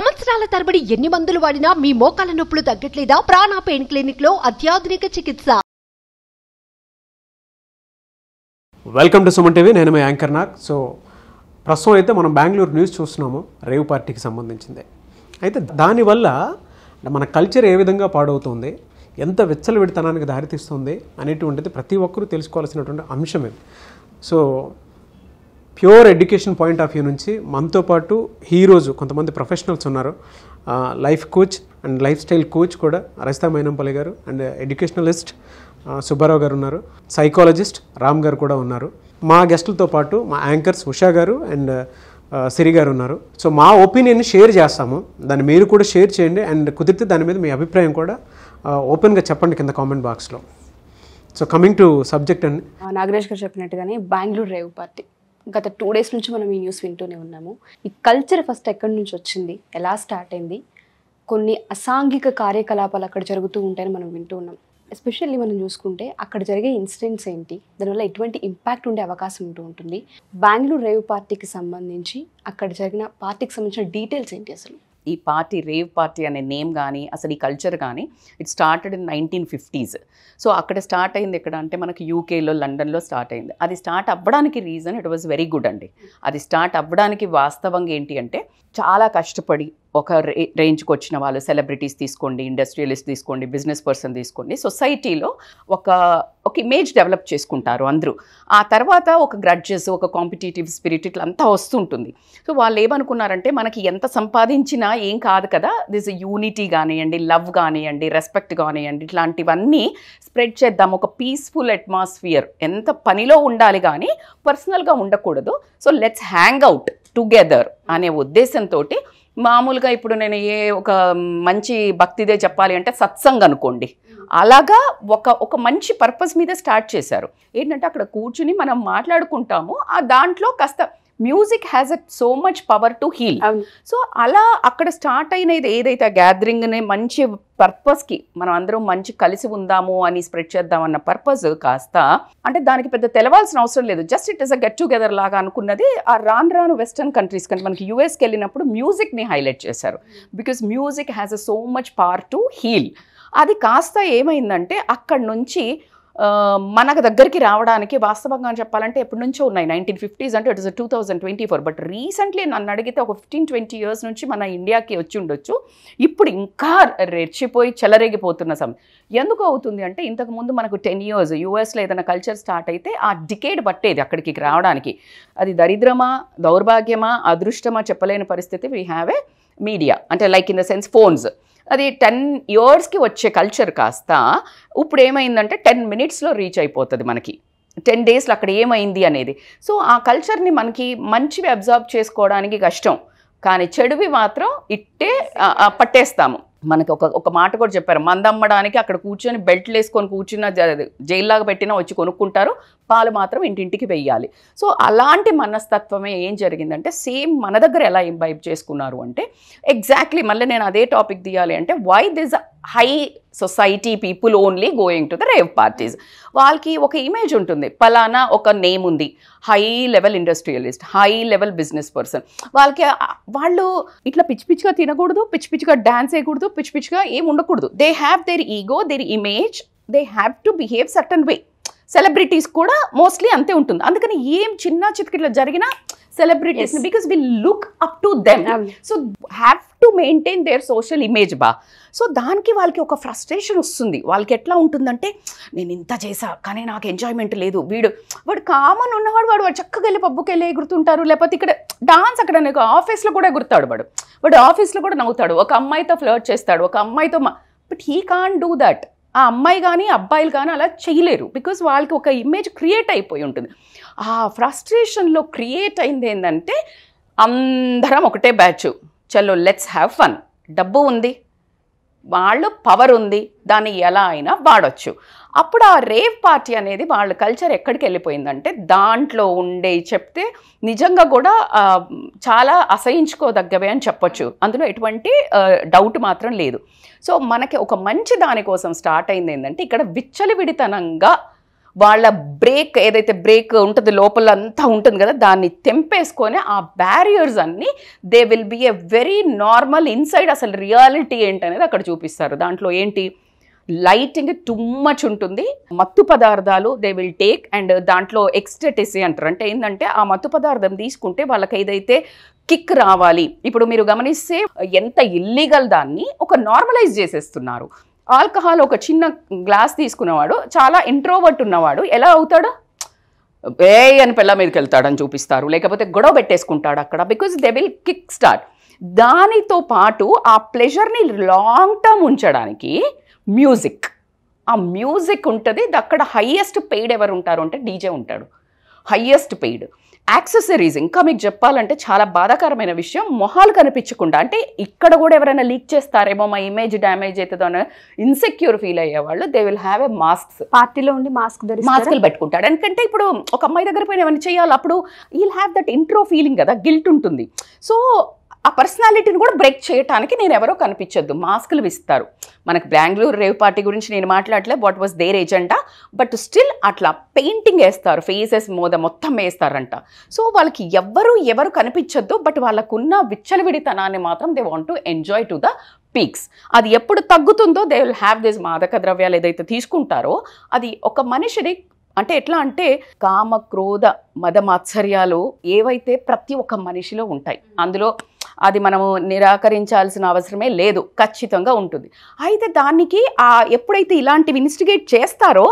సంవత్సరాల తరబడి ఎన్ని మందులు వాడినా మీ మోకాల నొప్పులు తగ్గట్లేదా? ప్రాణ పెయిన్ క్లినిక్ లో అత్యాధునిక చికిత్స. Welcome to Suman TV. నేను మీ యాంకర్ నాగ్. సో ప్రస్తుతం అయితే మనం బెంగళూరు న్యూస్ చూస్తున్నాము, రేవ్ పార్టీకి సంబంధించింది. అయితే దానివల్ల మన కల్చర్ ఏ విధంగా పాడవుతుంది, ఎంత విచ్చలవిడితనానికి దారితీస్తుంది అనేటువంటిది ప్రతి ఒక్కరూ తెలుసుకోవాల్సినటువంటి అంశం ఇది. So pure education point of view నుంచి మనతో పాటు హీరోస్ కొంతమంది ప్రొఫెషనల్స్ ఉన్నారు. Life coach and life style coach కూడా రజితా మైనంపల్లి గారు, అండ్ ఎడ్యుకేషనలిస్ట్ సుబ్బారావు గారు ఉన్నారు, సైకాలజిస్ట్ రామ్ గారు కూడా ఉన్నారు. మా గెస్టులతో పాటు మా యాంకర్స్ ఉషా గారు అండ్ సిరి గారు ఉన్నారు. సో మా ఒపీనియన్ని షేర్ చేస్తాము, దాన్ని మీరు కూడా షేర్ చేయండి. అండ్ కుదిరితే దాని మీద మీ అభిప్రాయం కూడా ఓపెన్గా చెప్పండి కింద కామెంట్ బాక్స్లో. సో కమింగ్ టు సబ్జెక్ట్ అండి, నాగరాజ్ గారు చెప్పినట్టుగానే బెంగళూరు రేవ్ పార్టీ గత 2 days నుంచి మనం ఈ న్యూస్ వింటూనే ఉన్నాము. ఈ కల్చర్ ఫస్ట్ ఎక్కడి నుంచి వచ్చింది, ఎలా స్టార్ట్ అయింది, కొన్ని అసాంఘిక కార్యకలాపాలు అక్కడ జరుగుతూ ఉంటాయని మనం వింటూ ఉన్నాం. ఎస్పెషల్లీ మనం చూసుకుంటే అక్కడ జరిగే ఇన్సిడెంట్స్ ఏంటి, దానివల్ల ఎటువంటి ఇంపాక్ట్ ఉండే అవకాశం ఉంటుంది, బెంగళూరు రేవ్ పార్టీకి సంబంధించి అక్కడ జరిగిన పార్టీకి సంబంధించిన డీటెయిల్స్ ఏంటి, అసలు ఈ పార్టీ రేవ్ పార్టీ అనే నేమ్ కానీ అసలు ఈ కల్చర్ కానీ it started in 1950s. So అక్కడ స్టార్ట్ అయింది ఎక్కడ అంటే మనకి యూకేలో, లండన్లో స్టార్ట్ అయింది. అది స్టార్ట్ అవ్వడానికి reason it was very good అండి. అది స్టార్ట్ అవ్వడానికి వాస్తవంగా ఏంటి అంటే చాలా కష్టపడి ఒక రేంజ్కి వచ్చిన వాళ్ళు, సెలబ్రిటీస్ తీసుకోండి, ఇండస్ట్రియలిస్ట్ తీసుకోండి, బిజినెస్ పర్సన్ తీసుకోండి, సొసైటీలో ఒక ఇమేజ్ డెవలప్ చేసుకుంటారు అందరూ. ఆ తర్వాత ఒక గ్రడ్జెస్, ఒక కాంపిటేటివ్ స్పిరిట్ ఇట్లా అంతా వస్తుంటుంది. సో వాళ్ళు ఏమనుకున్నారంటే మనకి ఎంత సంపాదించినా ఏం కాదు కదా, దిస్ యూనిటీ కానివ్వండి, లవ్ కానివ్వండి, రెస్పెక్ట్ కానివ్వండి, ఇట్లాంటివన్నీ స్ప్రెడ్ చేద్దాం, ఒక పీస్ఫుల్ అట్మాస్ఫియర్, ఎంత పనిలో ఉండాలి కానీ పర్సనల్గా ఉండకూడదు. So let's hang out together అనే ఉద్దేశంతో మామూలుగా ఇప్పుడు నేను ఒక మంచి భక్తిదే చెప్పాలి అంటే సత్సంగ్ అనుకోండి, అలాగా ఒక మంచి పర్పస్ మీద స్టార్ట్ చేశారు. ఏంటంటే అక్కడ కూర్చుని మనం మాట్లాడుకుంటాము, ఆ దాంట్లో కాస్త music has so much power to heal. So అలా అక్కడ స్టార్ట్ అయినది ఏదైతే గ్యాదరింగ్ని మంచి పర్పస్కి మనం అందరం మంచి కలిసి ఉందాము అని స్ప్రెడ్ చేద్దాం అన్న పర్పస్ కాస్త అంటే దానికి పెద్ద తెలవాల్సిన అవసరం లేదు, just it is a get together లాగా అనుకున్నది. ఆ రాను వెస్టర్న్ కంట్రీస్ కంటే మనకి యూఎస్కి వెళ్ళినప్పుడు మ్యూజిక్ని హైలైట్ చేశారు, because music has a so much power to heal. అది కాస్త ఏమైందంటే అక్కడి నుంచి మనకు దగ్గరికి రావడానికి వాస్తవంగా చెప్పాలంటే ఎప్పటి నుంచో ఉన్నాయి. 1950s అంటే ఇట్ ఇస్ 2024. బట్ రీసెంట్లీ నన్ను అడిగితే ఒక 15-20 years నుంచి మన ఇండియాకి వచ్చి ఉండొచ్చు. ఇప్పుడు ఇంకా రెచ్చిపోయి చెలరేగిపోతున్న సమయం. ఎందుకు అవుతుంది అంటే ఇంతకుముందు మనకు 10 years యూఎస్లో ఏదైనా కల్చర్ స్టార్ట్ అయితే ఆ డికేడ్ పట్టేది అక్కడికి రావడానికి. అది దరిద్రమా, దౌర్భాగ్యమా, అదృష్టమా చెప్పలేని పరిస్థితి. వీ హ్యావ్ ఏ మీడియా అంటే like in the sense phones. అది 10 yearsకి వచ్చే కల్చర్ కాస్త ఇప్పుడు ఏమైందంటే 10 minutesలో రీచ్ అయిపోతుంది మనకి, 10 daysలో అక్కడ ఏమైంది అనేది. సో ఆ కల్చర్ని మనకి మంచివి అబ్జర్వ్ చేసుకోవడానికి కష్టం, కానీ చెడువి మాత్రం ఇట్టే పట్టేస్తాము. మనకి ఒక మాట కూడా చెప్పారు, మందమ్మడానికి అక్కడ కూర్చొని బెల్ట్లు వేసుకొని కూర్చున్న జైల్లాగా పెట్టినా వచ్చి కొనుక్కుంటారు, పాలు మాత్రం ఇంటింటికి వెయ్యాలి. సో అలాంటి మనస్తత్వమే ఏం జరిగిందంటే సేమ్ మన దగ్గర ఎలా ఇంబైబ్ చేసుకున్నారు అంటే ఎగ్జాక్ట్లీ మళ్ళీ నేను అదే టాపిక్ తీయాలి అంటే why this high society people only going to the rave parties. వాళ్ళకి ఒక ఇమేజ్ ఉంటుంది, పలానా ఒక నేమ్ ఉంది, high level industrialist, high level business person. వాళ్ళు ఇట్లా పిచ్చి పిచ్చిగా తినకూడదు, పిచ్చి పిచ్చిగా డాన్స్ వేయకూడదు, పిచ్చి పిచ్చిగా ఏం ఉండకూడదు. They have their ego, their image, they have to behave certain way. Celebrities కూడా మోస్ట్లీ అంతే ఉంటుంది. అందుకని ఏం చిన్న చిట్కిట్లా జరిగినా celebrities because we look up to them, so have to maintain their social image బా. సో దానికి వాళ్ళకి ఒక ఫ్రస్ట్రేషన్ వస్తుంది. వాళ్ళకి ఎట్లా ఉంటుందంటే నేను ఇంత చేసా కానీ నాకు ఎంజాయ్మెంట్ లేదు. వాడు కామన్ ఉన్నవాడు వాడు చక్కగా వెళ్ళి పబ్బుకి వెళ్ళి ఎగురుతుంటారు, లేకపోతే ఇక్కడ డాన్స్ అక్కడ ఆఫీస్లో కూడా ఎగురుతాడు, వాడు ఆఫీస్లో కూడా నవ్వుతాడు, ఒక అమ్మాయితో ఫ్లర్ట్ చేస్తాడు, ఒక అమ్మాయితో but he can't do that. ఆ అమ్మాయి కానీ అబ్బాయిలు కానీ అలా చేయలేరు, బికాజ్ వాళ్ళకి ఒక ఇమేజ్ క్రియేట్ అయిపోయి ఉంటుంది. ఆ ఫ్రస్ట్రేషన్లో క్రియేట్ అయింది ఏంటంటే అందరం ఒకటే బ్యాచ్, చలో లెట్స్ హ్యావ్ ఫన్, డబ్బు ఉంది, వాళ్ళు పవర్ ఉంది, దాన్ని ఎలా అయినా వాడచ్చు. అప్పుడు ఆ రేవ్ పార్టీ అనేది వాళ్ళ కల్చర్ ఎక్కడికి వెళ్ళిపోయిందంటే దాంట్లో ఉండే చెప్తే నిజంగా కూడా చాలా అసహించుకోదగ్గవే అని చెప్పొచ్చు, అందులో ఎటువంటి డౌట్ మాత్రం లేదు. సో మనకి ఒక మంచి దానికోసం స్టార్ట్ అయింది ఏంటంటే ఇక్కడ విచ్చలవిడితనంగా వాళ్ళ బ్రేక్ ఏదైతే బ్రేక్ ఉంటుంది లోపల అంతా ఉంటుంది కదా, దాన్ని తెంపేసుకొని ఆ బ్యారియర్స్ అన్నీ they will be a very normal inside. అసలు రియాలిటీ ఏంటనేది అక్కడ చూపిస్తారు. దాంట్లో ఏంటి, లైటింగ్ టూ మచ్ ఉంటుంది, మత్తు పదార్థాలు దే విల్ టేక్, అండ్ దాంట్లో ఎక్స్టెటిసీ అంటారు. అంటే ఏంటంటే ఆ మత్తు పదార్థం తీసుకుంటే వాళ్ళకి ఏదైతే కిక్ రావాలి. ఇప్పుడు మీరు గమనిస్తే ఎంత ఇల్లీగల్ దాన్ని ఒక నార్మలైజ్ చేసేస్తున్నారు. ఆల్కహాల్ ఒక చిన్న గ్లాస్ తీసుకున్నవాడు, చాలా ఇంట్రోవర్ట్ ఉన్నవాడు ఎలా అవుతాడు, అని పిల్ల మీదకి వెళ్తాడని చూపిస్తారు, లేకపోతే గొడవ పెట్టేసుకుంటాడు అక్కడ, because they will kick start. దానితో పాటు ఆ ప్లెజర్ని లాంగ్ టర్మ్ ఉంచడానికి మ్యూజిక్, ఆ మ్యూజిక్ ఉంటుంది. అక్కడ హైయెస్ట్ పెయిడ్ ఎవరు ఉంటారు అంటే డీజే ఉంటాడు, హైయెస్ట్ పెయిడ్. యాక్సెసరీస్ ఇంకా మీకు చెప్పాలంటే చాలా బాధాకరమైన విషయం, మొహాలు కనిపించకుండా, అంటే ఇక్కడ కూడా ఎవరైనా లీక్ చేస్తారేమో, మా ఇమేజ్ డ్యామేజ్ అవుతుందో అని ఇన్సెక్యూర్ ఫీల్ అయ్యేవాళ్ళు they will have a mask. పార్టీలో ఉండి మాస్కులు పెట్టుకుంటాడు. ఎందుకంటే ఇప్పుడు ఒక అమ్మాయి దగ్గర పోయిన ఏమైనా చేయాలి, అప్పుడు he'll have that intro feeling కదా, గిల్ట్ ఉంటుంది. సో ఆ పర్సనాలిటీని కూడా బ్రేక్ చేయడానికి నేను ఎవరో కనిపించొద్దు, మాస్కులు ఇస్తారు. మనకు బెంగళూరు రేవ్ పార్టీ గురించి నేను మాట్లాడలే, what was their agenda, but still అట్లా పెయింటింగ్ వేస్తారు, ఫేసెస్ మొత్తం వేస్తారంట. సో వాళ్ళకి ఎవరు కనిపించొద్దు, బట్ వాళ్ళకున్న విచ్చలవిడితనాన్ని మాత్రం they want to enjoy to the peaks. అది ఎప్పుడు తగ్గుతుందో దే విల్ హ్యావ్ దిస్ మాదక ద్రవ్యాలు ఏదైతే తీసుకుంటారో అది ఒక మనిషిని, అంటే ఎట్లా అంటే కామ క్రోధ మద మాత్సర్యాలు ఏవైతే ప్రతి ఒక్క మనిషిలో ఉంటాయి, అందులో అది మనము నిరాకరించాల్సిన అవసరమే లేదు, ఖచ్చితంగా ఉంటుంది. అయితే దానికి ఎప్పుడైతే ఇలాంటివి ఇన్వెస్టిగేట్ చేస్తారో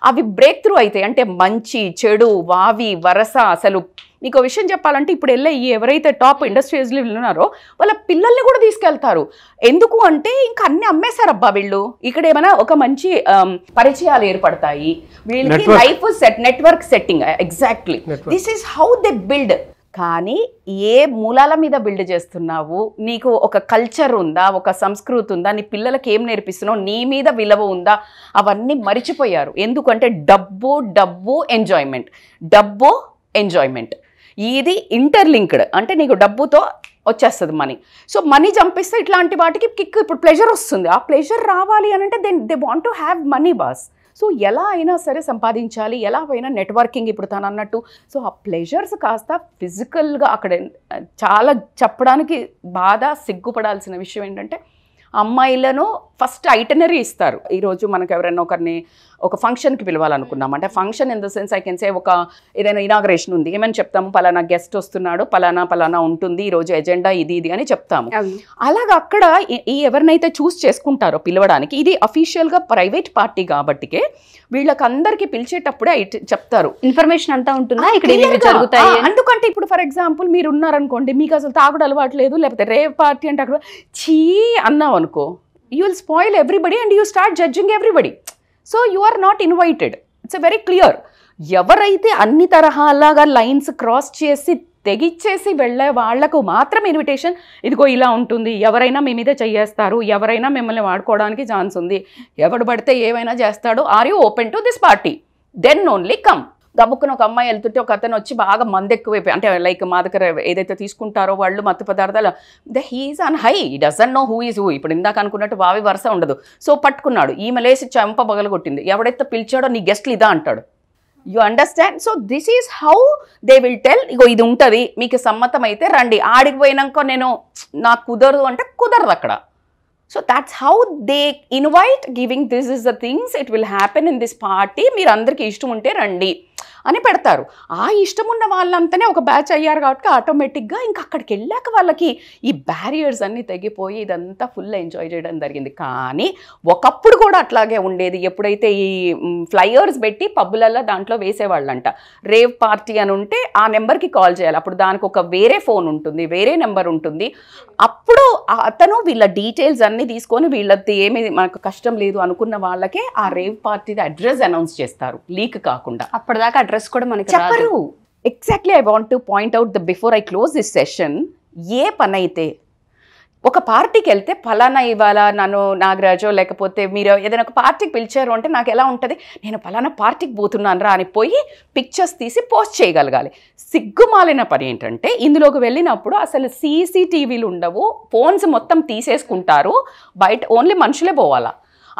అవి బ్రేక్ త్రూ అవుతాయి. అంటే మంచి చెడు వావి వరస. అసలు మీకు విషయం చెప్పాలంటే ఇప్పుడు ఎవరైతే టాప్ ఇండస్ట్రీస్లో ఉన్నారో వాళ్ళ పిల్లల్ని కూడా తీసుకెళ్తారు. ఎందుకు అంటే ఇంకా అన్ని అమ్మేశారు అబ్బా వీళ్ళు, ఇక్కడ ఏమైనా ఒక మంచి పరిచయాలు ఏర్పడతాయి, వీళ్ళకి life set, network setting. Exactly this is how they build. కానీ ఏ మూలాల మీద బిల్డ్ చేస్తున్నావు, నీకు ఒక కల్చర్ ఉందా, ఒక సంస్కృతి ఉందా, నీ పిల్లలకి ఏం నేర్పిస్తున్నావు, నీ మీద విలువ ఉందా, అవన్నీ మరిచిపోయారు. ఎందుకంటే డబ్బు ఎంజాయ్మెంట్ ఇది ఇంటర్లింక్డ్. అంటే నీకు డబ్బుతో వచ్చేస్తుంది మనీ. సో మనీ చంపిస్తే ఇట్లాంటి వాటికి కిక్, ఇప్పుడు ప్లెజర్ వస్తుంది. ఆ ప్లెజర్ రావాలి అని అంటే they want to have money boss. So ఎలా అయినా సరే సంపాదించాలి, ఎలా అయినా నెట్వర్కింగ్, ఇప్పుడు తను అన్నట్టు. సో ఆ ప్లెజర్స్ కాస్త ఫిజికల్గా అక్కడ చాలా చెప్పడానికి బాధ, సిగ్గుపడాల్సిన విషయం ఏంటంటే అమ్మాయిలను ఫస్ట్ ఐటనరీ ఇస్తారు. ఈరోజు మనకు ఎవరైనా ఒక ఫంక్షన్కి పిలవాలనుకున్నాం అంటే, function in the sense I can say ఒక ఏదైనా ఇనాగరేషన్ ఉంది, ఏమని చెప్తాము, పలానా గెస్ట్ వస్తున్నాడు, పలానా ఉంటుంది, ఈరోజు ఎజెండా ఇది అని చెప్తాము. అలాగా అక్కడ ఎవరినైతే చూస్ చేసుకుంటారో పిలవడానికి, ఇది అఫీషియల్గా ప్రైవేట్ పార్టీ కాబట్టికే వీళ్ళకందరికీ పిలిచేటప్పుడే చెప్తారు, ఇన్ఫర్మేషన్ అంతా ఉంటుందా ఇక్కడ జరుగుతాయి. ఎందుకంటే ఇప్పుడు ఫర్ ఎగ్జాంపుల్ మీరు ఉన్నారనుకోండి, మీకు అసలు తాగుడు అలవాటు లేదు, లేకపోతే రేవ్ పార్టీ అంటే అక్కడ చీ అన్నావు అనుకో, you will spoil everybody and you start judging everybody. So you are not invited. It's a very clear. ఎవరైతే అన్ని తరహాలాగా లైన్స్ క్రాస్ చేసి తెగిచ్చేసి వెళ్ళే వాళ్లకు మాత్రం ఇన్విటేషన్, ఇదిగో ఇలా ఉంటుంది, ఎవరైనా మీ మీద చెయ్యేస్తారు, ఎవరైనా మిమ్మల్ని వాడుకోవడానికి ఛాన్స్ ఉంది, ఎవడు పడితే ఏమైనా చేస్తాడు, are you open to this party, then only come. గబుక్కున ఒక అమ్మాయి వెళ్తుంటే ఒక అతను వచ్చి బాగా మంది ఎక్కువైపోయి, అంటే లైక్ మా దగ్గర ఏదైతే తీసుకుంటారో వాళ్ళు మత్తు పదార్థాలు, he's on high, doesn't know who is who. ఇప్పుడు ఇందాక అనుకున్నట్టు వావి వరుస ఉండదు. సో పట్టుకున్నాడు, ఈమె లేసి చంప బగలగొట్టింది, ఎవడైతే పిలిచాడో నీ గెస్ట్లు ఇదా అంటాడు. You understand? So this is how they will tell, ఇగో ఇది ఉంటుంది, మీకు సమ్మతం అయితే రండి, ఆడికి పోయినాక నాకు కుదరదు అంటే కుదరదు అక్కడ. So that's how they invite, giving this is the things, it will happen in this party, మీరు అందరికీ ఇష్టం ఉంటే రండి అని పెడతారు. ఆ ఇష్టం ఉన్న వాళ్ళంతానే ఒక బ్యాచ్ అయ్యారు కాబట్టి ఆటోమేటిక్గా ఇంకా అక్కడికి వెళ్ళాక వాళ్ళకి ఈ బ్యారియర్స్ అన్నీ తెగిపోయి ఇదంతా ఫుల్ ఎంజాయ్ చేయడం జరిగింది. కానీ ఒకప్పుడు కూడా అట్లాగే ఉండేది. ఎప్పుడైతే ఈ ఫ్లైయర్స్ పెట్టి పబ్బులలో దాంట్లో వేసేవాళ్ళంట, రేవ్ పార్టీ అని ఉంటే ఆ నెంబర్కి కాల్ చేయాలి, అప్పుడు దానికి ఒక వేరే ఫోన్ ఉంటుంది, వేరే నెంబర్ ఉంటుంది. అప్పుడు అతను వీళ్ళ డీటెయిల్స్ అన్నీ తీసుకొని వీళ్ళది ఏమి మనకు కష్టం లేదు అనుకున్న వాళ్ళకే ఆ రేవ్ పార్టీది అడ్రస్ అనౌన్స్ చేస్తారు, లీక్ కాకుండా. అప్పటిదాకా అడ్రస్ కూడా మనకి చెప్పరు. Exactly I want to point out the before I close this session, ఏ పని అయితే ఒక పార్టీకి వెళ్తే ఫలానా ఇవాళ నన్ను నాగరాజో లేకపోతే మీరు ఏదైనా ఒక పార్టీకి పిలిచారు అంటే నాకు ఎలా ఉంటుంది, నేను ఫలానా పార్టీకి పోతున్నాను రా అని పోయి పిక్చర్స్ తీసి పోస్ట్ చేయగలగాలి. సిగ్గుమాలిన పని ఏంటంటే ఇందులోకి వెళ్ళినప్పుడు అసలు సీసీటీవీలు ఉండవు, ఫోన్స్ మొత్తం తీసేసుకుంటారు, బయట ఓన్లీ మనుషులే పోవాలా.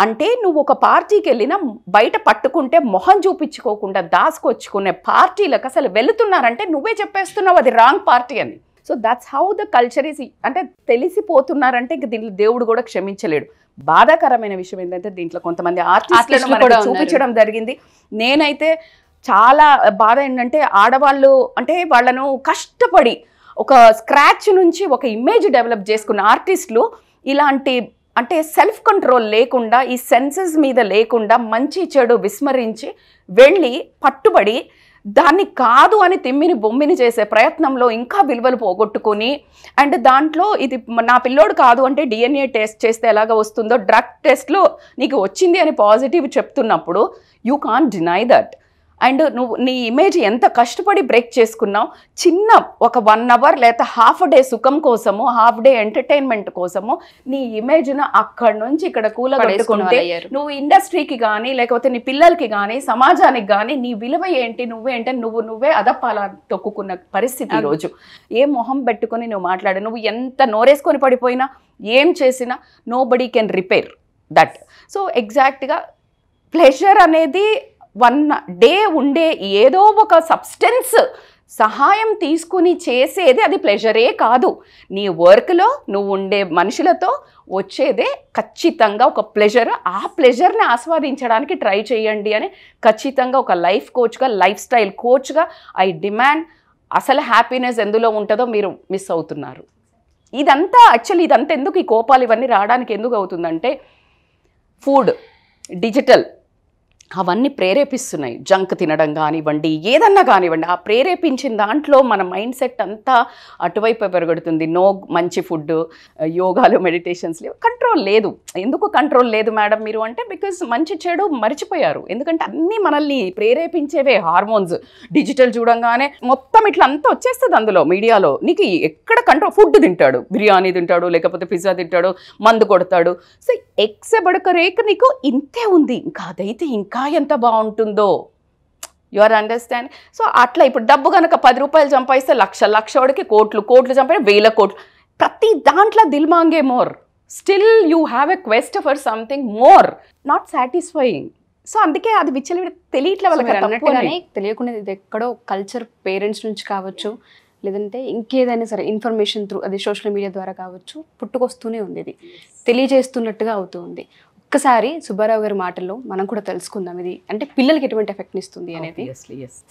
అంటే నువ్వు ఒక పార్టీకి వెళ్ళినా బయట పట్టుకుంటే మొహం చూపించుకోకుండా దాచుకొచ్చుకునే పార్టీలకు అసలు వెళుతున్నారంటే నువ్వే చెప్పేస్తున్నావు అది రాంగ్ పార్టీ అని. So that's how the culture is. అంటే తెలిసిపోతున్నారంటే ఇంక దీంట్లో దేవుడు కూడా క్షమించలేడు. బాధాకరమైన విషయం ఏంటంటే దీంట్లో కొంతమంది ఆర్టిస్టులను మనకు చూపించడం జరిగింది. నేనైతే చాలా బాధ ఏంటంటే ఆడవాళ్ళు అంటే వాళ్ళను కష్టపడి ఒక స్క్రాచ్ నుంచి ఒక ఇమేజ్ డెవలప్ చేసుకున్న ఆర్టిస్టులు ఇలాంటి అంటే సెల్ఫ్ కంట్రోల్ లేకుండా ఈ సెన్సెస్ మీద లేకుండా మంచి చెడు విస్మరించి వెళ్ళి పట్టుబడి దాన్ని కాదు అని తిమ్మిని బొమ్మిని చేసే ప్రయత్నంలో ఇంకా విలువలు పోగొట్టుకొని అండ్ దాంట్లో ఇది నా పిల్లోడు కాదు అంటే DNA టెస్ట్ చేస్తే ఎలాగ వస్తుందో డ్రగ్ టెస్ట్లో నీకు వచ్చింది అని పాజిటివ్ చెప్తున్నప్పుడు you can't deny that. And నువ్వు నీ ఇమేజ్ ఎంత కష్టపడి బ్రేక్ చేసుకున్నావు. చిన్న ఒక 1 hour లేదా హాఫ్ డే సుఖం కోసము హాఫ్ డే ఎంటర్టైన్మెంట్ కోసము నీ ఇమేజ్ను అక్కడి నుంచి ఇక్కడ కూలగొట్టుకుంటే నువ్వు ఇండస్ట్రీకి కానీ లేకపోతే నీ పిల్లలకి కానీ సమాజానికి కానీ నీ విలువ ఏంటి నువ్వేంటే నువ్వే అదప్పాల తొక్కుకున్న పరిస్థితి ఈరోజు. ఏ మొహం పెట్టుకొని నువ్వు మాట్లాడు, నువ్వు ఎంత నోరేసుకొని పడిపోయినా ఏం చేసినా nobody can repair that. So ఎగ్జాక్ట్గా ప్లెజర్ అనేది 1 day ఉండే ఏదో ఒక సబ్స్టెన్స్ సహాయం తీసుకుని చేసేది అది ప్లెజరే కాదు. నీ వర్క్లో నువ్వు ఉండే మనుషులతో వచ్చేదే ఖచ్చితంగా ఒక ప్లెజర్. ఆ ప్లెజర్ని ఆస్వాదించడానికి ట్రై చేయండి అని ఖచ్చితంగా ఒక లైఫ్ కోచ్గా లైఫ్ స్టైల్ కోచ్గా ఐ డిమాండ్. అసలు హ్యాపీనెస్ ఎందులో ఉంటుందో మీరు మిస్ అవుతున్నారు. ఇదంతా యాక్చువల్లీ ఇదంతా ఎందుకు ఈ కోపాలు ఇవన్నీ రావడానికి ఎందుకు అవుతుందంటే ఫుడ్ డిజిటల్ అవన్నీ ప్రేరేపిస్తున్నాయి. జంక్ తినడం కానివ్వండి ఏదన్నా కానివ్వండి ఆ ప్రేరేపించిన దాంట్లో మన మైండ్ సెట్ అంతా అటువైపు పెరుగుతుంది. నో మంచి ఫుడ్, యోగాలు, మెడిటేషన్స్ లేవు, కంట్రోల్ లేదు. ఎందుకు కంట్రోల్ లేదు మేడం మీరు అంటే బికాజ్ మంచి చెడు మర్చిపోయారు. ఎందుకంటే అన్నీ మనల్ని ప్రేరేపించేవే హార్మోన్స్. డిజిటల్ చూడంగానే మొత్తం ఇట్లా అంతా వచ్చేస్తుంది అందులో మీడియాలో. నీకు ఎక్కడ కంట్రోల్ ఫుడ్ తింటాడు, బిర్యానీ తింటాడు, లేకపోతే పిజ్జా తింటాడు, మందు కొడతాడు. సో ఎక్సెబడక రేక నీకు ఇంతే ఉంది, ఇంకా అదైతే ఇంకా ఎంత బాగుంటుందో. You are understand. సో అట్లా ఇప్పుడు డబ్బు కనుక 10 రూపాయలు సంపాదిస్తే లక్షోడికి కోట్లు సంపాదిస్తే 1000 కోట్లు. ప్రతి దాంట్లో దిల్ మాంగే more. Still you have a quest for something more, not satisfying. So అందుకే అది విచ్చలవిడి తెలియట్లే వాళ్ళకి అన్నట్టుగానే తెలియకుండా ఇది ఎక్కడో కల్చర్ పేరెంట్స్ నుంచి కావచ్చు లేదంటే ఇంకేదైనా సరే ఇన్ఫర్మేషన్ త్రూ అది సోషల్ మీడియా ద్వారా కావచ్చు పుట్టుకొస్తూనే ఉంది. ఇది తెలియజేస్తున్నట్టుగా అవుతుంది. ఒక్కసారి సుబ్బారావు గారి మాటల్లో మనం కూడా తెలుసుకుందాం ఇది అంటే పిల్లలకి ఎటువంటి ఎఫెక్ట్ ఇస్తుంది అనేది.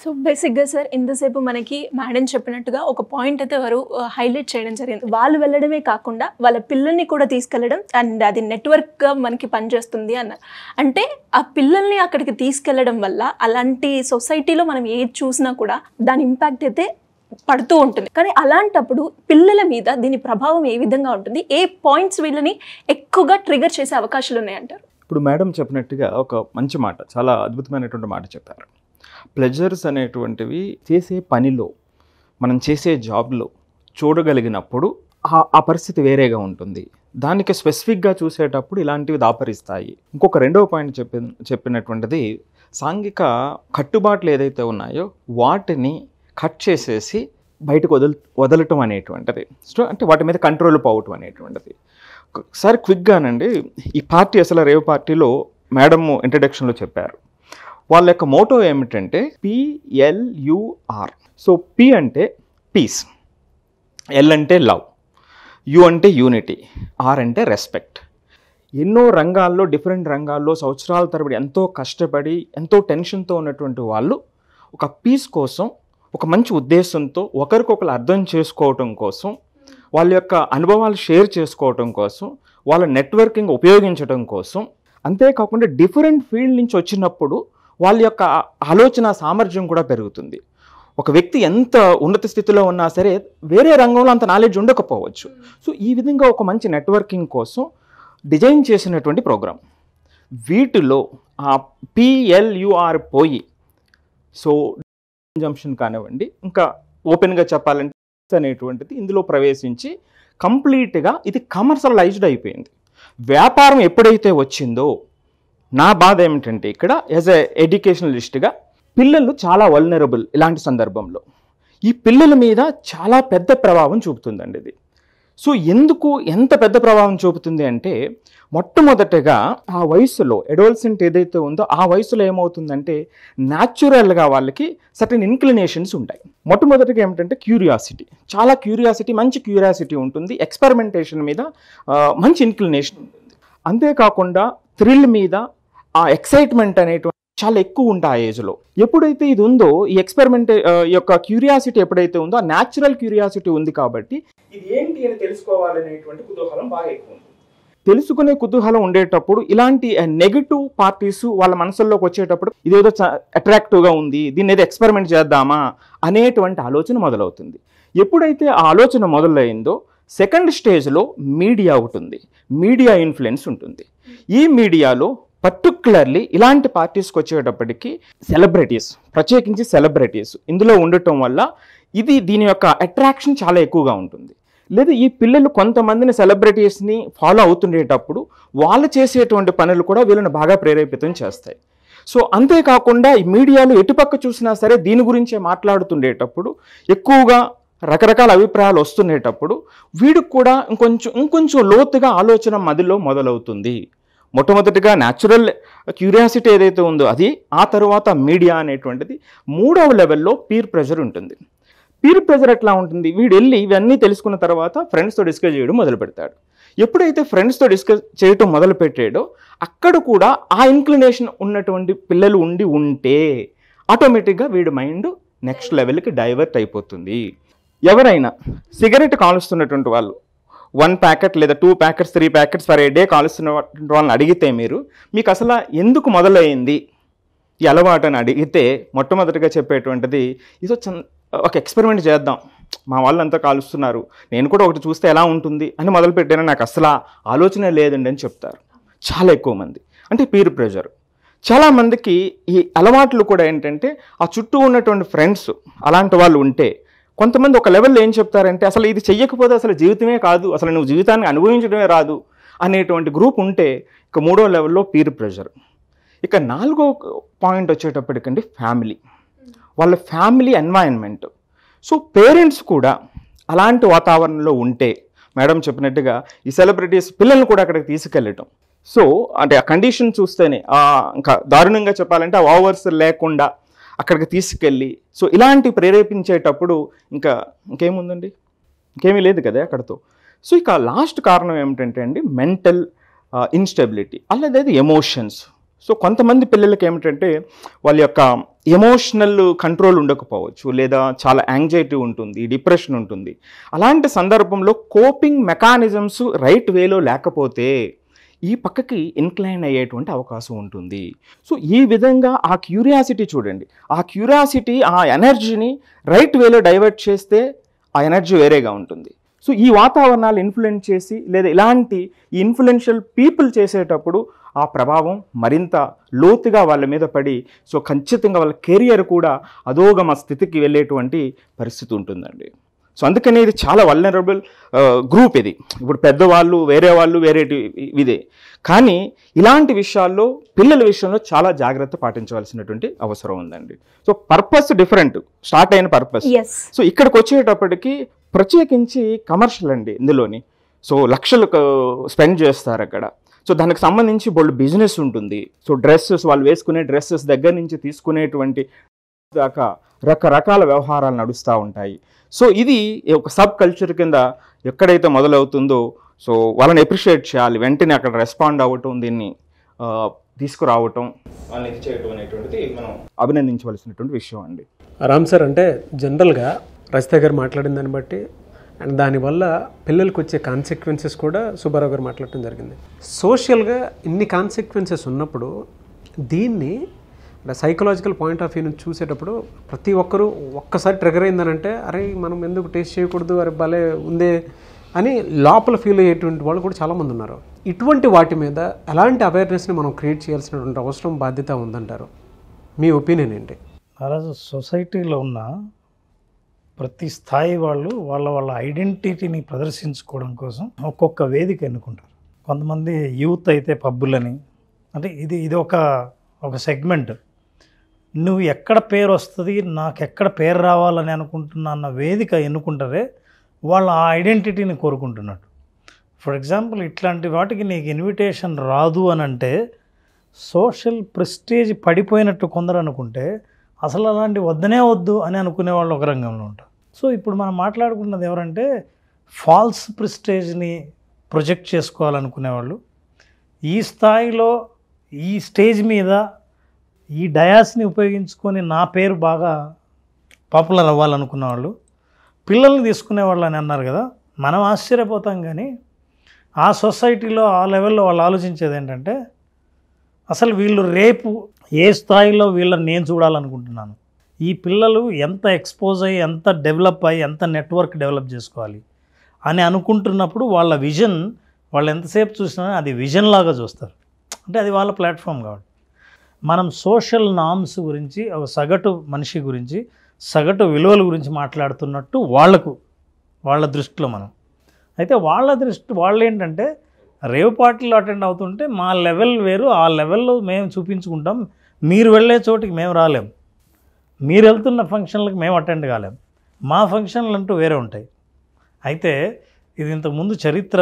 సో బేసిక్గా సార్ ఇంతసేపు మనకి మేడం చెప్పినట్టుగా ఒక పాయింట్ అయితే వారు హైలైట్ చేయడం జరిగింది. వాళ్ళు వెళ్ళడమే కాకుండా వాళ్ళ పిల్లల్ని కూడా తీసుకెళ్ళడం అండ్ అది నెట్వర్క్గా మనకి పనిచేస్తుంది అన్నారు. అంటే ఆ పిల్లల్ని అక్కడికి తీసుకెళ్ళడం వల్ల అలాంటి సొసైటీలో మనం ఏది చూసినా కూడా దాని ఇంపాక్ట్ అయితే పడుతూ ఉంటుంది. కానీ అలాంటప్పుడు పిల్లల మీద దీని ప్రభావం ఏ విధంగా ఉంటుంది, ఏ పాయింట్స్ వీళ్ళని ఎక్కువగా ట్రిగర్ చేసే అవకాశాలు ఉన్నాయంటారు? ఇప్పుడు మేడం చెప్పినట్టుగా ఒక మంచి మాట, చాలా అద్భుతమైనటువంటి మాట చెప్పారు. ప్లెజర్స్ అనేటువంటివి చేసే పనిలో మనం చేసే జాబ్లో చూడగలిగినప్పుడు ఆ పరిస్థితి వేరేగా ఉంటుంది. దానికి స్పెసిఫిక్గా చూసేటప్పుడు ఇలాంటివి దాపరిస్తాయి. ఇంకొక రెండవ పాయింట్ చెప్పినటువంటిది సాంఘిక కట్టుబాట్లు ఏదైతే ఉన్నాయో వాటిని కట్ చేసేసి బయటకు వదలటం అనేటువంటిది. సో అంటే వాటి మీద కంట్రోల్ పోవటం అనేటువంటిది. ఒకసారి క్విక్గానండి ఈ పార్టీ అసలు రేవ్ పార్టీలో మేడం ఇంట్రడక్షన్లో చెప్పారు. వాళ్ళ యొక్క మోటో ఏమిటంటే PLUR. సో P అంటే పీస్, L అంటే లవ్, U అంటే యూనిటీ, R అంటే రెస్పెక్ట్. ఎన్నో రంగాల్లో డిఫరెంట్ రంగాల్లో సంవత్సరాల తరబడి ఎంతో కష్టపడి ఎంతో టెన్షన్తో ఉన్నటువంటి వాళ్ళు ఒక పీస్ కోసం ఒక మంచి ఉద్దేశంతో ఒకరికొకరు అర్థం చేసుకోవటం కోసం వాళ్ళ యొక్క అనుభవాలు షేర్ చేసుకోవటం కోసం వాళ్ళ నెట్వర్కింగ్ ఉపయోగించడం కోసం అంతేకాకుండా డిఫరెంట్ ఫీల్డ్ నుంచి వచ్చినప్పుడు వాళ్ళ యొక్క ఆలోచన సామర్థ్యం కూడా పెరుగుతుంది. ఒక వ్యక్తి ఎంత ఉన్నత స్థితిలో ఉన్నా సరే వేరే రంగంలో అంత నాలెడ్జ్ ఉండకపోవచ్చు. సో ఈ విధంగా ఒక మంచి నెట్వర్కింగ్ కోసం డిజైన్ చేసినటువంటి ప్రోగ్రామ్. వీటిలో ఆ PLUR పోయి సో కన్జంప్షన్ కానివ్వండి ఇంకా ఓపెన్గా చెప్పాలంటే అనేటువంటిది ఇందులో ప్రవేశించి కంప్లీట్గా ఇది కమర్షియలైజ్డ్ అయిపోయింది. వ్యాపారం ఎప్పుడైతే వచ్చిందో నా బాధ ఏమిటంటే ఇక్కడ యాజ్ ఎ ఎడ్యుకేషనలిస్ట్గా పిల్లలు చాలా వల్నరబుల్. ఇలాంటి సందర్భంలో ఈ పిల్లల మీద చాలా పెద్ద ప్రభావం చూపుతుందండి ఇది. సో ఎందుకు ఎంత పెద్ద ప్రభావం చూపుతుంది అంటే మొట్టమొదటగా ఆ వయసులో అడోల్సెంట్ ఏదైతే ఉందో ఆ వయసులో ఏమవుతుందంటే న్యాచురల్గా వాళ్ళకి సర్టెన్ ఇన్క్లినేషన్స్ ఉంటాయి. మొట్టమొదటిగా ఏమిటంటే క్యూరియాసిటీ, చాలా క్యూరియాసిటీ, మంచి క్యూరియాసిటీ ఉంటుంది. ఎక్స్పెరిమెంటేషన్ మీద మంచి ఇన్క్లినేషన్ ఉంటుంది. అంతేకాకుండా థ్రిల్ మీద ఆ ఎక్సైట్మెంట్ అనేటువంటి చాలా ఎక్కువ ఉంటాయి ఆ ఏజ్లో. ఎప్పుడైతే ఇది ఉందో ఈ ఎక్స్పెరిమెంట్ యొక్క క్యూరియాసిటీ ఎప్పుడైతే ఉందో ఆ న్యాచురల్ క్యూరియాసిటీ ఉంది కాబట్టి ఇది ఏంటి అని తెలుసుకోవాలనేటువంటి కుతూహలం బాగా ఎక్కువ ఉంది. తెలుసుకునే కుతూహలం ఉండేటప్పుడు ఇలాంటి నెగటివ్ పార్టీస్ వాళ్ళ మనసుల్లోకి వచ్చేటప్పుడు ఇదేదో అట్రాక్టివ్గా ఉంది, దీన్ని ఏదో ఎక్స్పెరిమెంట్ చేద్దామా అనేటువంటి ఆలోచన మొదలవుతుంది. ఎప్పుడైతే ఆ ఆలోచన మొదలైందో సెకండ్ స్టేజ్లో మీడియా ఉంటుంది, మీడియా ఇన్ఫ్లుయెన్స్ ఉంటుంది. ఈ మీడియాలో పర్టికులర్లీ ఇలాంటి పార్టీస్కి వచ్చేటప్పటికి సెలబ్రిటీస్, ప్రత్యేకించి సెలబ్రిటీస్ ఇందులో ఉండటం వల్ల దీని యొక్క అట్రాక్షన్ చాలా ఎక్కువగా ఉంటుంది. లేదా ఈ పిల్లలు కొంతమందిని సెలబ్రిటీస్ని ఫాలో అవుతుండేటప్పుడు వాళ్ళు చేసేటువంటి పనులు కూడా వీళ్ళని బాగా ప్రేరేపితం చేస్తాయి. సో అంతేకాకుండా ఈ మీడియాలో ఎటుపక్క చూసినా సరే దీని గురించే మాట్లాడుతుండేటప్పుడు ఎక్కువగా రకరకాల అభిప్రాయాలు వస్తుండేటప్పుడు వీడికి కూడా ఇంకొంచెం లోతుగా ఆలోచన మదిలో మొదలవుతుంది. మొట్టమొదటిగా న్యాచురల్ క్యూరియాసిటీ ఏదైతే ఉందో అది, ఆ తర్వాత మీడియా అనేటువంటిది, మూడవ లెవెల్లో పీర్ ప్రెషర్ ఉంటుంది. పీర్ ప్రెషర్ ఎట్లా ఉంటుంది, వీడు వెళ్ళి ఇవన్నీ తెలుసుకున్న తర్వాత ఫ్రెండ్స్తో డిస్కస్ చేయడం మొదలు పెడతాడు. ఎప్పుడైతే ఫ్రెండ్స్తో డిస్కస్ చేయడం మొదలు పెట్టాడో అక్కడ కూడా ఆ ఇన్క్లినేషన్ ఉన్నటువంటి పిల్లలు ఉంటే ఆటోమేటిక్గా వీడి మైండ్ నెక్స్ట్ లెవెల్కి డైవర్ట్ అయిపోతుంది. ఎవరైనా సిగరెట్ కాలుస్తున్నటువంటి వాళ్ళు 1 ప్యాకెట్ లేదా 2 ప్యాకెట్స్ 3 ప్యాకెట్స్ పర్ డే కాలుస్తున్న వాళ్ళని అడిగితే మీకు అసలు ఎందుకు మొదలైంది ఈ అలవాటు అని అడిగితే మొట్టమొదటిగా చెప్పేటువంటిది ఇది ఒక ఎక్స్పెరిమెంట్ చేద్దాం, మా వాళ్ళంతా కాలుస్తున్నారు, నేను కూడా ఒకటి చూస్తే ఎలా ఉంటుంది అని మొదలుపెట్టాను, నాకు అసలు ఆలోచన లేదండి అని చెప్తారు చాలా ఎక్కువ మంది. అంటే పీర్ ప్రెషర్. చాలామందికి ఈ అలవాట్లు కూడా ఏంటంటే ఆ చుట్టూ ఉన్నటువంటి ఫ్రెండ్స్ అలాంటి వాళ్ళు ఉంటే కొంతమంది ఒక లెవెల్లో ఏం చెప్తారంటే అసలు ఇది చెయ్యకపోతే అసలు జీవితమే కాదు, అసలు నువ్వు జీవితాన్ని అనుభవించడమే రాదు అనేటువంటి గ్రూప్ ఉంటే ఇక మూడో లెవెల్లో పీర్ ప్రెషర్. ఇక నాలుగో పాయింట్ వచ్చేటప్పటికండి ఫ్యామిలీ, వాళ్ళ ఫ్యామిలీ ఎన్వైరన్మెంట్. సో పేరెంట్స్ కూడా అలాంటి వాతావరణంలో ఉంటే మేడం చెప్పినట్టుగా ఈ సెలబ్రిటీస్ పిల్లల్ని కూడా అక్కడికి తీసుకెళ్ళటం. సో అంటే ఆ కండిషన్ చూస్తేనే ఇంకా దారుణంగా చెప్పాలంటే ఆ ఓవర్స్ లేకుండా అక్కడికి తీసుకెళ్ళి సో ఇలాంటి ప్రేరేపించేటప్పుడు ఇంకేముందండి, ఇంకేమీ లేదు కదా అక్కడతో. సో ఇక లాస్ట్ కారణం ఏమిటంటే అండి మెంటల్ ఇన్స్టెబిలిటీ, అలాగే ఎమోషన్స్. సో కొంతమంది పిల్లలకి ఏమిటంటే వాళ్ళ యొక్క ఎమోషనల్ కంట్రోల్ ఉండకపోవచ్చు, లేదా చాలా యాంగ్జైటీ ఉంటుంది, డిప్రెషన్ ఉంటుంది. అలాంటి సందర్భంలో కోపింగ్ మెకానిజమ్స్ రైట్ వేలో లేకపోతే ఈ పక్కకి ఇన్క్లైన్ అయ్యేటువంటి అవకాశం ఉంటుంది. సో ఈ విధంగా ఆ క్యూరియాసిటీ చూడండి, ఆ క్యూరియాసిటీ ఆ ఎనర్జీని రైట్ వేలో డైవర్ట్ చేస్తే ఆ ఎనర్జీ వేరేగా ఉంటుంది. సో ఈ వాతావరణాలు ఇన్ఫ్లుయెన్స్ చేసి లేదా ఇలాంటి ఇన్ఫ్లుయెన్షియల్ పీపుల్ చేసేటప్పుడు ఆ ప్రభావం మరింత లోతుగా వాళ్ళ మీద పడి సో ఖచ్చితంగా వాళ్ళ కెరియర్ కూడా అధోగమ స్థితికి వెళ్ళేటువంటి పరిస్థితి ఉంటుందండి. సో అందుకని ఇది చాలా వల్నరబుల్ గ్రూప్. ఇది ఇప్పుడు పెద్దవాళ్ళు వేరే వాళ్ళు వేరేటి ఇదే, కానీ ఇలాంటి విషయాల్లో పిల్లల విషయంలో చాలా జాగ్రత్త పాటించవలసినటువంటి అవసరం ఉందండి. సో పర్పస్ డిఫరెంట్, స్టార్ట్ అయిన పర్పస్. సో ఇక్కడికి వచ్చేటప్పటికి ప్రత్యేకించి కమర్షియల్ అండి ఇందులోని. సో లక్షలు స్పెండ్ చేస్తారు అక్కడ. సో దానికి సంబంధించి బోల్డ్ బిజినెస్ ఉంటుంది. సో డ్రెస్సెస్, వాళ్ళు వేసుకునే డ్రెస్సెస్ దగ్గర నుంచి తీసుకునేటువంటి దాకా రకరకాల వ్యవహారాలు నడుస్తూ ఉంటాయి. సో ఇది ఒక సబ్ కల్చర్ కింద ఎక్కడైతే మొదలవుతుందో సో వాళ్ళని అప్రిషియేట్ చేయాలి, వెంటనే అక్కడ రెస్పాండ్ అవ్వటం, దీన్ని తీసుకురావటం, వాళ్ళని ఇది చేయటం అనేటువంటిది మనం అభినందించవలసినటువంటి విషయం అండి. రామ్ సార్, అంటే జనరల్గా రజిత గారు మాట్లాడిన దాన్ని బట్టి అండ్ దానివల్ల పిల్లలకు వచ్చే కాన్సిక్వెన్సెస్ కూడా సుబ్బారావు గారు మాట్లాడటం జరిగింది. సోషల్గా ఇన్ని కాన్సిక్వెన్సెస్ ఉన్నప్పుడు దీన్ని సైకలాజికల్ పాయింట్ ఆఫ్ వ్యూ నుంచి చూసేటప్పుడు ప్రతి ఒక్కరూ ఒక్కసారి ట్రిగర్ అయిందనంటే అరే మనం ఎందుకు టేస్ట్ చేయకూడదు, అరే భలే ఉందే అని లోపల ఫీల్ అయ్యేటువంటి వాళ్ళు కూడా చాలామంది ఉన్నారు. ఇటువంటి వాటి మీద ఎలాంటి అవేర్నెస్ని మనం క్రియేట్ చేయాల్సినటువంటి అవసరం, బాధ్యత ఉందంటారు? మీ ఒపీనియన్ ఏంటి? అలాగే సొసైటీలో ఉన్న ప్రతి స్థాయి వాళ్ళు వాళ్ళ ఐడెంటిటీని ప్రదర్శించుకోవడం కోసం ఒక్కొక్క వేదిక ఎన్నుకుంటారు. కొంతమంది యూత్ అయితే పబ్బులని, అంటే ఇది ఒక సెగ్మెంట్. నువ్వు ఎక్కడ పేరు వస్తుంది, నాకు ఎక్కడ పేరు రావాలని అనుకుంటున్నా అన్న వేదిక ఎన్నుకుంటారే, వాళ్ళ ఆ ఐడెంటిటీని కోరుకుంటున్నట్టు. ఫర్ ఎగ్జాంపుల్ ఇట్లాంటి వాటికి నీకు ఇన్విటేషన్ రాదు అని అంటే సోషల్ ప్రెస్టేజ్ పడిపోయినట్టు కొందరు అనుకుంటే అసలు అలాంటి వద్దనే వద్దు అని అనుకునే వాళ్ళు ఒక రంగంలో ఉంటారు. సో ఇప్పుడు మనం మాట్లాడుకున్నది ఎవరంటే ఫాల్స్ ప్రెస్టేజ్ని ప్రొజెక్ట్ చేసుకోవాలనుకునేవాళ్ళు, ఈ స్థాయిలో ఈ స్టేజ్ మీద ఈ డయాస్ని ఉపయోగించుకొని నా పేరు బాగా పాపులర్ అవ్వాలనుకున్న వాళ్ళు, పిల్లల్ని తీసుకునే వాళ్ళు అని అన్నారు కదా. మనం ఆశ్చర్యపోతాం, కానీ ఆ సొసైటీలో ఆ లెవెల్లో వాళ్ళు ఆలోచించేది ఏంటంటే అసలు వీళ్ళు రేపు ఏ స్థాయిలో వీళ్ళని నేను చూడాలనుకుంటున్నాను, ఈ పిల్లలు ఎంత ఎక్స్పోజ్ అయ్యి ఎంత డెవలప్ అయ్యి ఎంత నెట్వర్క్ డెవలప్ చేసుకోవాలి అని అనుకుంటున్నప్పుడు వాళ్ళ విజన్ వాళ్ళు ఎంతసేపు చూసినా అది విజన్ లాగా చూస్తారు. అంటే అది వాళ్ళ ప్లాట్ఫామ్ కాబట్టి. మనం సోషల్ నామ్స్ గురించి, ఒక సగటు మనిషి గురించి, సగటు విలువల గురించి మాట్లాడుతున్నట్టు వాళ్ళ దృష్టిలో మనం అయితే వాళ్ళు ఏంటంటే రేవ్ పార్టీలో అటెండ్ అవుతుంటే మా లెవెల్ వేరు, ఆ లెవెల్లో మేము చూపించుకుంటాం, మీరు వెళ్ళే చోటికి మేము రాలేం, మీరు వెళ్తున్న ఫంక్షన్లకు మేము అటెండ్ కాలేం, మా ఫంక్షన్లు అంటూ వేరే ఉంటాయి. అయితే ఇది ఇంతకుముందు చరిత్ర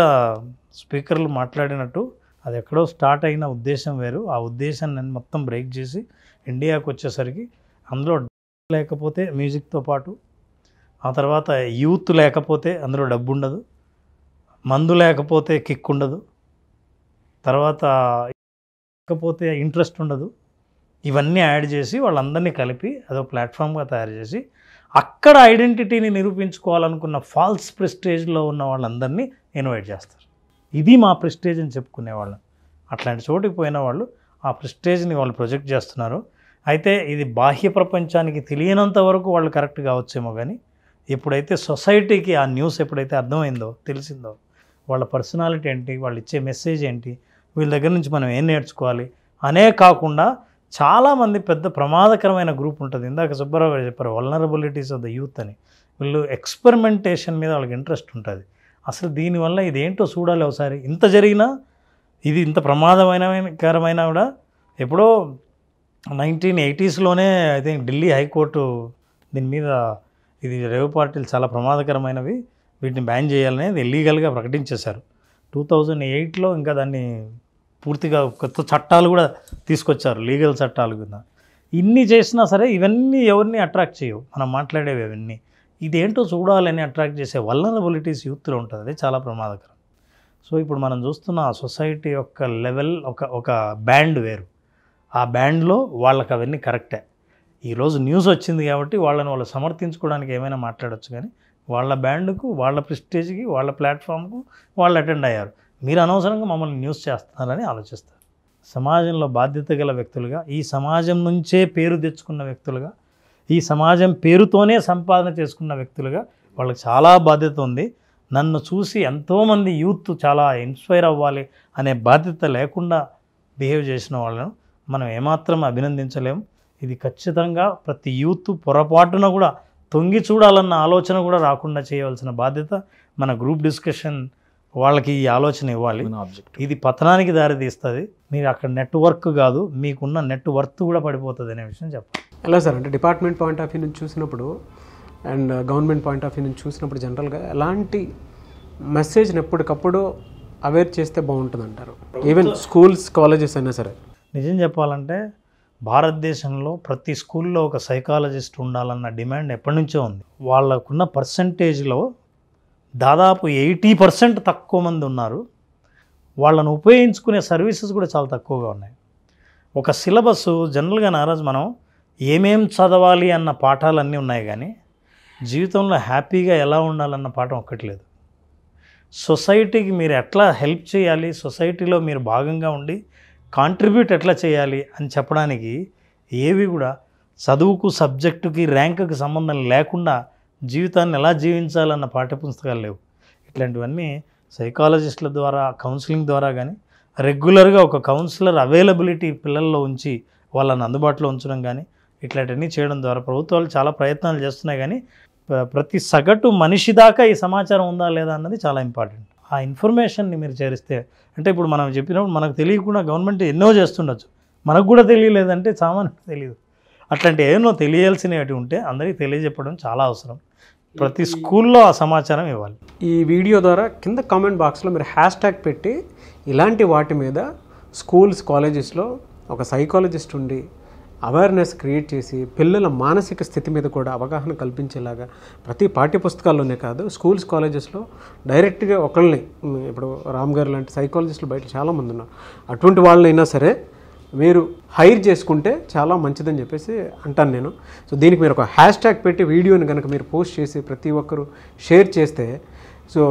స్పీకర్లు మాట్లాడినట్టు అది ఎక్కడో స్టార్ట్ అయిన ఉద్దేశం వేరు, ఆ ఉద్దేశాన్ని నేను మొత్తం బ్రేక్ చేసి ఇండియాకి వచ్చేసరికి అందులో లేకపోతే మ్యూజిక్తో పాటు, ఆ తర్వాత యూత్ లేకపోతే అందులో డబ్బు ఉండదు, మందు లేకపోతే కిక్ ఉండదు, తర్వాత లేకపోతే ఇంట్రెస్ట్ ఉండదు. ఇవన్నీ యాడ్ చేసి వాళ్ళందరినీ కలిపి అదో ప్లాట్ఫామ్గా తయారు చేసి అక్కడ ఐడెంటిటీని నిరూపించుకోవాలనుకున్న ఫాల్స్ ప్రెస్టేజ్లో ఉన్న వాళ్ళందరినీ ఇన్వైట్ చేస్తారు. ఇది మా ప్రెస్టేజ్ అని చెప్పుకునేవాళ్ళం. అట్లాంటి చోటుకి పోయిన వాళ్ళు ఆ ప్రెస్టేజ్ని వాళ్ళు ప్రొజెక్ట్ చేస్తున్నారు. అయితే ఇది బాహ్య ప్రపంచానికి తెలియనంత వరకు వాళ్ళు కరెక్ట్ కావచ్చేమో, కానీ ఎప్పుడైతే సొసైటీకి ఆ న్యూస్ ఎప్పుడైతే అర్థమైందో, తెలిసిందో, వాళ్ళ పర్సనాలిటీ ఏంటి, వాళ్ళు ఇచ్చే మెసేజ్ ఏంటి, వీళ్ళ దగ్గర నుంచి మనం ఏం నేర్చుకోవాలి అనే కాకుండా చాలామంది పెద్ద ప్రమాదకరమైన గ్రూప్ ఉంటుంది. ఇందాక సుబ్బారావు గారు చెప్పారు వల్నరబిలిటీస్ ఆఫ్ ద యూత్ అని. వీళ్ళు ఎక్స్పెరిమెంటేషన్ మీద వాళ్ళకి ఇంట్రెస్ట్ ఉంటుంది. అసలు దీనివల్ల ఇదేంటో చూడాలి ఒకసారి, ఇంత జరిగినా ఇది ఇంత ప్రమాదకరమైన కూడా ఎప్పుడో 1980s I think Delhi high court దీని మీద ఇది రేవ్ పార్టీలు చాలా ప్రమాదకరమైనవి, వీటిని బ్యాన్ చేయాలనేది ఇల్లీగల్గా ప్రకటించేశారు. 2008లో ఇంకా దాన్ని పూర్తిగా కొత్త చట్టాలు కూడా తీసుకొచ్చారు, లీగల్ చట్టాలు కింద. ఇన్ని చేసినా సరే ఇవన్నీ ఎవరిని అట్రాక్ట్ చేయవు, మనం మాట్లాడేవి అవన్నీ. ఇదేంటో చూడాలని అట్రాక్ట్ చేసే వల్నరబిలిటీస్ యూత్లో ఉంటుంది, అది చాలా ప్రమాదకరం. సో ఇప్పుడు మనం చూస్తున్న ఆ సొసైటీ యొక్క లెవెల్ ఒక బ్యాండ్ వేరు, ఆ బ్యాండ్లో వాళ్ళకి అవన్నీ కరెక్టే. ఈరోజు న్యూస్ వచ్చింది కాబట్టి వాళ్ళు సమర్థించుకోవడానికి ఏమైనా మాట్లాడచ్చు, కానీ వాళ్ళ బ్యాండ్కు, వాళ్ళ ప్రెస్టేజ్కి, వాళ్ళ ప్లాట్ఫామ్కు వాళ్ళు అటెండ్ అయ్యారు. మీరు అనవసరంగా మమ్మల్ని న్యూస్ చేస్తున్నారని ఆలోచిస్తారు. సమాజంలో బాధ్యత గల వ్యక్తులుగా, ఈ సమాజం నుంచే పేరు తెచ్చుకున్న వ్యక్తులుగా, ఈ సమాజం పేరుతోనే సంపాదన చేసుకున్న వ్యక్తులుగా వాళ్ళకి చాలా బాధ్యత ఉంది. నన్ను చూసి ఎంతోమంది యూత్ చాలా ఇన్స్పైర్ అవ్వాలి అనే బాధ్యత లేకుండా బిహేవ్ చేసిన వాళ్ళను మనం ఏమాత్రం అభినందించలేము. ఇది ఖచ్చితంగా ప్రతి యూత్ పొరపాటున కూడా తొంగి చూడాలన్న ఆలోచన కూడా రాకుండా చేయవలసిన బాధ్యత మన గ్రూప్ డిస్కషన్ వాళ్ళకి ఈ ఆలోచన ఇవ్వాలి. ఇది పతనానికి దారితీస్తుంది. మీరు అక్కడ నెట్వర్క్ కాదు, మీకున్న నెట్వర్త్ కూడా పడిపోతుంది అనే విషయం చెప్పాలి. ఎలా సార్, అంటే డిపార్ట్మెంట్ పాయింట్ ఆఫ్ వ్యూ నుంచి చూసినప్పుడు and government point of view నుంచి చూసినప్పుడు జనరల్గా ఎలాంటి మెసేజ్ని ఎప్పటికప్పుడు అవేర్ చేస్తే బాగుంటుంది అంటారు? ఈవెన్ స్కూల్స్, కాలేజెస్ అయినా సరే. నిజం చెప్పాలంటే భారతదేశంలో ప్రతి స్కూల్లో ఒక సైకాలజిస్ట్ ఉండాలన్న డిమాండ్ ఎప్పటి నుంచో ఉంది. వాళ్ళకున్న పర్సంటేజ్లో దాదాపు 80% తక్కువ మంది ఉన్నారు. వాళ్ళను ఉపయోగించుకునే సర్వీసెస్ కూడా చాలా తక్కువగా ఉన్నాయి. ఒక సిలబస్ జనరల్గా నారాజ్ మనం ఏమేం చదవాలి అన్న పాఠాలన్నీ ఉన్నాయి, కానీ జీవితంలో హ్యాపీగా ఎలా ఉండాలన్న పాఠం ఒక్కటి లేదు. సొసైటీకి మీరు ఎట్లా హెల్ప్ చేయాలి, సొసైటీలో మీరు భాగంగా ఉండి కాంట్రిబ్యూట్ ఎట్లా చేయాలి అని చెప్పడానికి ఏవి కూడా చదువుకు, సబ్జెక్టుకి, ర్యాంకుకి సంబంధం లేకుండా జీవితాన్ని ఎలా జీవించాలన్న పాఠ్యపుస్తకాలు లేవు. ఇట్లాంటివన్నీ సైకాలజిస్టుల ద్వారా, కౌన్సిలింగ్ ద్వారా కానీ, రెగ్యులర్గా ఒక కౌన్సిలర్ అవైలబిలిటీ పిల్లల్లో ఉంచి వాళ్ళని అందుబాటులో ఉంచడం కానీ, ఇట్లాంటివన్నీ చేయడం ద్వారా ప్రభుత్వాలు చాలా ప్రయత్నాలు చేస్తున్నాయి. కానీ ప్రతి సగటు మనిషి దాకా ఈ సమాచారం ఉందా లేదా అన్నది చాలా ఇంపార్టెంట్. ఆ ఇన్ఫర్మేషన్ని మీరు చేరిస్తే, అంటే ఇప్పుడు మనం చెప్పినప్పుడు మనకు తెలియకుండా గవర్నమెంట్ ఎన్నో చేస్తుండొచ్చు, మనకు కూడా తెలియలేదంటే సామాన్యులకు తెలియదు. అట్లాంటి ఏమో తెలియాల్సినవి ఉంటే అందరికీ తెలియజెప్పడం చాలా అవసరం. ప్రతి స్కూల్లో ఆ సమాచారం ఇవ్వాలి. ఈ వీడియో ద్వారా కింద కామెంట్ బాక్స్లో మీరు హ్యాష్ ట్యాగ్ పెట్టి ఇలాంటి వాటి మీద స్కూల్స్ కాలేజెస్లో ఒక సైకాలజిస్ట్ ఉండి అవేర్నెస్ క్రియేట్ చేసి పిల్లల మానసిక స్థితి మీద కూడా అవగాహన కల్పించేలాగా ప్రతి పాఠ్యపుస్తకాల్లోనే కాదు స్కూల్స్ కాలేజెస్లో డైరెక్ట్గా ఒకళ్ళని, ఇప్పుడు రామ్ గారు లాంటి సైకాలజిస్టులు బయట చాలామంది ఉన్నారు, అటువంటి వాళ్ళైనా సరే మీరు హైర్ చేసుకుంటే చాలా మంచిదని చెప్పేసి అంటాను నేను. సో దీనికి మీరు ఒక హ్యాష్ ట్యాగ్ పెట్టి వీడియోని కనుక మీరు పోస్ట్ చేసి ప్రతి ఒక్కరు షేర్ చేస్తే సో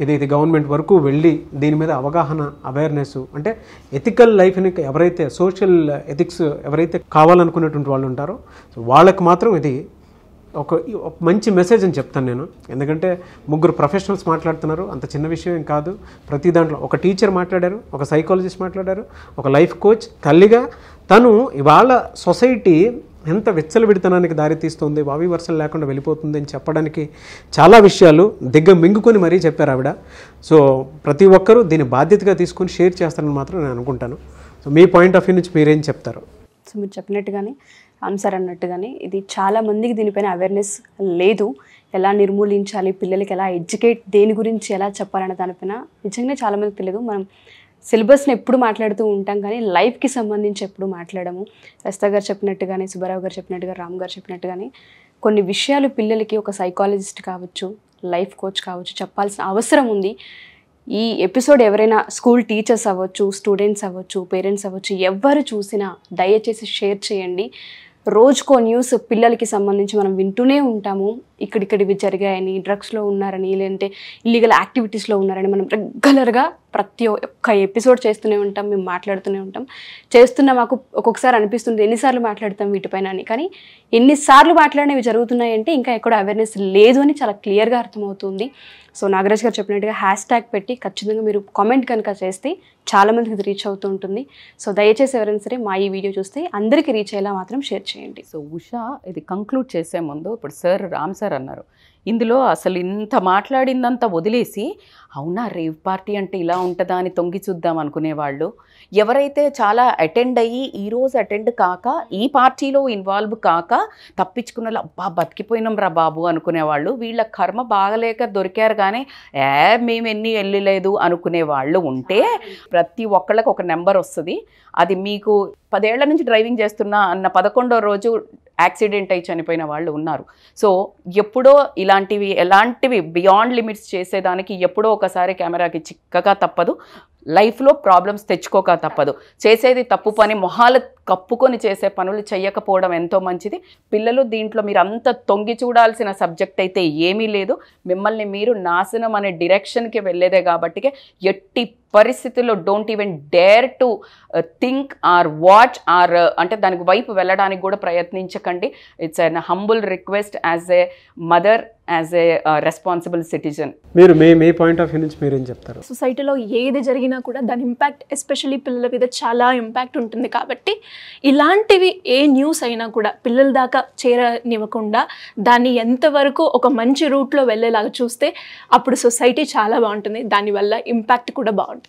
ఇది గవర్నమెంట్ వరకు వెళ్ళి దీని మీద అవగాహన అవేర్నెస్, అంటే ఎథికల్ లైఫ్ని ఎవరైతే సోషల్ ఎథిక్స్ ఎవరైతే కావాలనుకునేటువంటి వాళ్ళు ఉంటారో సో వాళ్ళకి మాత్రం ఇది ఒక మంచి మెసేజ్ అని చెప్తాను నేను. ఎందుకంటే ముగ్గురు ప్రొఫెషనల్స్ మాట్లాడుతున్నారు, అంత చిన్న విషయం ఏం కాదు. ప్రతి దాంట్లో ఒక టీచర్ మాట్లాడారు, ఒక సైకాలజిస్ట్ మాట్లాడారు, ఒక లైఫ్ కోచ్, తల్లిగా తను ఇవాళ సొసైటీ ఎంత విచ్చలవిడితనానికి దారితీస్తుంది, వావి వరుసలు లేకుండా వెళ్ళిపోతుంది అని చెప్పడానికి చాలా విషయాలు మింగుకొని మరీ చెప్పారు ఆవిడ. సో ప్రతి ఒక్కరూ దీన్ని బాధ్యతగా తీసుకొని షేర్ చేస్తారని మాత్రం నేను అనుకుంటాను. So me point of view నుంచి మీరేం చెప్తారు? సో మీరు చెప్పినట్టుగానే ఆన్సర్ అన్నట్టుగానే ఇది చాలా మందికి దీనిపైన అవేర్నెస్ లేదు. ఎలా నిర్మూలించాలి, పిల్లలకి ఎలా ఎడ్యుకేట్, దేని గురించి ఎలా చెప్పాలనే దానిపైన నిజంగానే చాలామందికి తెలియదు. మనం సిలబస్ని ఎప్పుడు మాట్లాడుతూ ఉంటాం కానీ లైఫ్కి సంబంధించి ఎప్పుడు మాట్లాడము. రస్తా గారు చెప్పినట్టుగానే, సుబ్బారావు గారు చెప్పినట్టుగా, రామ్ గారు చెప్పినట్టుగానే కొన్ని విషయాలు పిల్లలకి ఒక సైకాలజిస్ట్ కావచ్చు, లైఫ్ కోచ్ కావచ్చు చెప్పాల్సిన అవసరం ఉంది. ఈ ఎపిసోడ్ ఎవరైనా స్కూల్ టీచర్స్ అవ్వచ్చు, స్టూడెంట్స్ అవ్వచ్చు, పేరెంట్స్ అవ్వచ్చు, ఎవరు చూసినా దయచేసి షేర్ చేయండి. రోజుకో న్యూస్ పిల్లలకి సంబంధించి మనం వింటూనే ఉంటాము. ఇక్కడివి జరిగాయని, డ్రగ్స్లో ఉన్నారని, లేదంటే ఇల్లీగల్ యాక్టివిటీస్లో ఉన్నారని మనం రెగ్యులర్గా ప్రతి ఒక్క ఎపిసోడ్ చేస్తూనే ఉంటాం, మేము మాట్లాడుతూనే ఉంటాం. చేస్తున్న మాకు ఒక్కొక్కసారి అనిపిస్తుంది ఎన్నిసార్లు మాట్లాడతాం వీటిపైన అని. కానీ ఎన్నిసార్లు మాట్లాడినవి జరుగుతున్నాయంటే ఇంకా ఎక్కడ అవేర్నెస్ లేదు అని చాలా క్లియర్గా అర్థమవుతుంది. సో నాగరాజ్ గారు చెప్పినట్టుగా హ్యాష్ ట్యాగ్ పెట్టి ఖచ్చితంగా మీరు కామెంట్ కనుక చేస్తే చాలామందికి ఇది రీచ్ అవుతూ ఉంటుంది. సో దయచేసి ఎవరైనా సరే మా ఈ వీడియో చూస్తే అందరికీ రీచ్ అయ్యేలా మాత్రం షేర్ చేయండి. సో ఉషా ఇది కంక్లూడ్ చేసే ముందు ఇప్పుడు రామ్ సార్ అన్నారు, ఇందులో అసలు ఇంత మాట్లాడిందంతా వదిలేసి అవునా రేవ్ పార్టీ అంటే ఇలా ఉంటుందా అని తొంగి చూద్దాం అనుకునేవాళ్ళు, ఎవరైతే చాలా అటెండ్ అయ్యి ఈరోజు అటెండ్ కాక ఈ పార్టీలో ఇన్వాల్వ్ కాక తప్పించుకున్న వాళ్ళు అబ్బా బతికిపోయినాం రా బాబు అనుకునేవాళ్ళు, వీళ్ళ కర్మ బాగలేక దొరికారు కానీ మేము ఎన్ని వెళ్ళలేదు అనుకునే వాళ్ళు ఉంటే ప్రతి ఒక్కళ్ళకి ఒక నెంబర్ వస్తుంది. అది మీకు 10 ఏళ్ల నుంచి డ్రైవింగ్ చేస్తున్నా అన్న 11వ రోజు యాక్సిడెంట్ అయి చనిపోయిన వాళ్ళు ఉన్నారు. సో ఎప్పుడో ఎలాంటివి బియాండ్ లిమిట్స్ చేసేదానికి ఎప్పుడో ఒకసారి కెమెరాకి చిక్కగా తప్పదు, లైఫ్లో ప్రాబ్లమ్స్ తెచ్చుకోక తప్పదు. చేసేది తప్పు పని మొహాలు కప్పుకొని చేసే పనులు చేయకపోవడం ఎంతో మంచిది. పిల్లలు దీంట్లో మీరు అంత తొంగి చూడాల్సిన సబ్జెక్ట్ అయితే ఏమీ లేదు. మిమ్మల్ని మీరు నాశనం అనే డిరెక్షన్కి వెళ్ళేదే కాబట్టి ఎట్టి పరిస్థితుల్లో don't even dare to think or watch or అంటే దానికి వైపు వెళ్ళడానికి కూడా ప్రయత్నించకండి. It's an humble request as a mother, as a responsible citizen. మీరు మీ పాయింట్ ఆఫ్ వ్యూ నుంచి మీరేం చెప్తారు? సొసైటీలో ఏది జరిగినా కూడా దాని ఇంపాక్ట్ ఎస్పెషల్లీ పిల్లల మీద చాలా ఇంపాక్ట్ ఉంటుంది. కాబట్టి ఇలాంటివి ఏ న్యూస్ అయినా కూడా పిల్లల దాకా చేరనివ్వకుండా దాన్ని ఎంతవరకు ఒక మంచి రూట్లో వెళ్ళేలాగా చూస్తే అప్పుడు సొసైటీ చాలా బాగుంటుంది, దానివల్ల ఇంపాక్ట్ కూడా బాగుంటుంది.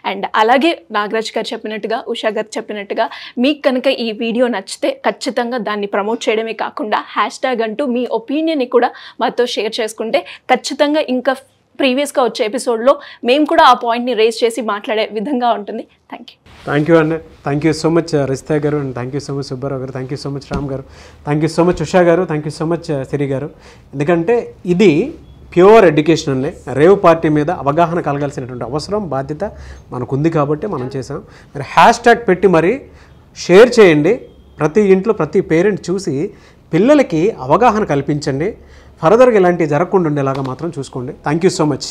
అండ్ అలాగే నాగరాజ్ గారు చెప్పినట్టుగా, ఉషా గారు చెప్పినట్టుగా మీకు కనుక ఈ వీడియో నచ్చితే ఖచ్చితంగా దాన్ని ప్రమోట్ చేయడమే కాకుండా హ్యాష్ ట్యాగ్ అంటూ మీ ఒపీనియన్ని కూడా మాతో షేర్ చేసుకుంటే ఖచ్చితంగా ఇంకా ప్రీవియస్గా వచ్చే ఎపిసోడ్లో మేము కూడా ఆ పాయింట్ని రేస్ చేసి మాట్లాడే విధంగా ఉంటుంది. థ్యాంక్ యూ అండి. Thank you so much Rajitha garu, and thank you so much Subbarao garu, thank you so much Ram garu, thank you so much Usha garu, thank you so much Siri garu. ఎందుకంటే ఇది ప్యూర్ ఎడ్యుకేషన్ అనే రేవ్ పార్టీ మీద అవగాహన కలగాల్సినటువంటి అవసరం, బాధ్యత మనకు ఉంది కాబట్టి మనం చేసాం. మరి హ్యాష్ ట్యాగ్ పెట్టి మరి షేర్ చేయండి. ప్రతి ఇంట్లో ప్రతి పేరెంట్ చూసి పిల్లలకి అవగాహన కల్పించండి. ఫర్దర్గా ఇలాంటివి జరగకుండా ఉండేలాగా మాత్రం చూసుకోండి. Thank you so much.